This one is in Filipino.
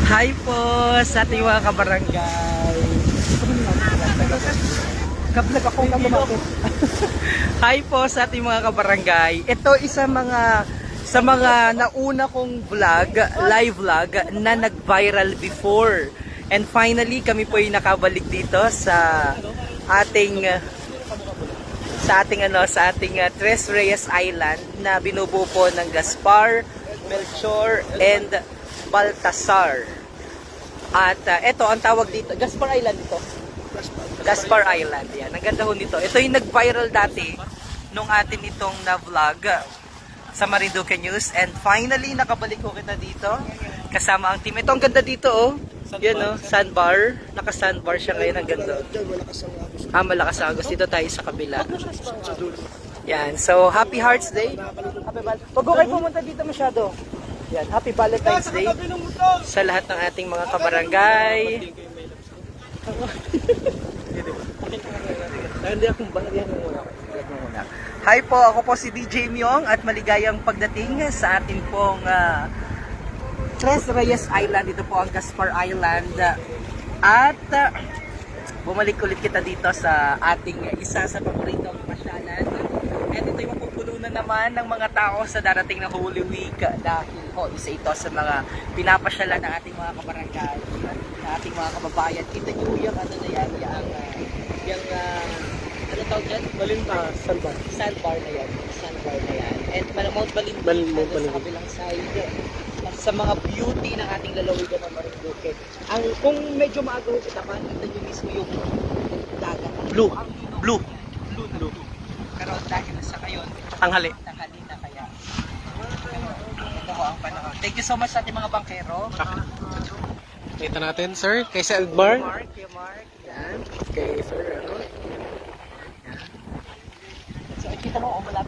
Hi po sa ating mga kabarangay. Kablag ako ng lumakit. Hi po sa ating mga kabarangay. Ito isa sa mga nauna kong vlog, live vlog na nag-viral before. And finally kami po ay nakabalik dito sa ating Tres Reyes Island na binubuo po ng Gaspar, Melchor, and Baltasar. At ito ang tawag dito, Gaspar Island ito. Gaspar Island, yan. Ang ganda ho nito. Ito yung nag-viral dati nung atin itong na-vlog sa Marinduque News. And finally, nakabalik ko kita dito kasama ang team. Ito ang ganda dito, oh. Yan, oh, sandbar. Naka-sandbar siya ngayon. Ang ganda. Malakas ang agos. Dito tayo sa kabila. Yan. So, Happy Hearts Day. Huwag ko kayo pumunta dito masyado. Yan, Happy Valentine's Day sa lahat ng ating mga kabarangay. Hi po, ako po si DJ Myong at maligayang pagdating sa ating pong Tres Reyes Island. Ito po ang Gaspar Island. At bumalik ulit kita dito sa ating isa sa paboritong pasyalan. At ito yung mapupuno na naman ng mga tao sa darating na Holy Week dahil isa ito sa mga pinapasyalan ng ating mga kabarangay, ng ating mga kababayan. Kita nyo yung ano na yan, ano tawag yan? Sandbar. Sandbar na yan. Sandbar na yan. And Mount Balinbin sa kabilang side. Sa mga beauty ng ating lalawigan ng Marinduque. Kung medyo maaga ho kita man, kita nyo mismo yung dagat. Blue. Pero dahil sa kayon, tanghali na kaya. Ito ho ang panahon. Thank you so much sa ating mga bangkero. Kita natin, sir. Kay Sandbar. Mark. Yan. Kay sir, ano? So, kita mo, malapit.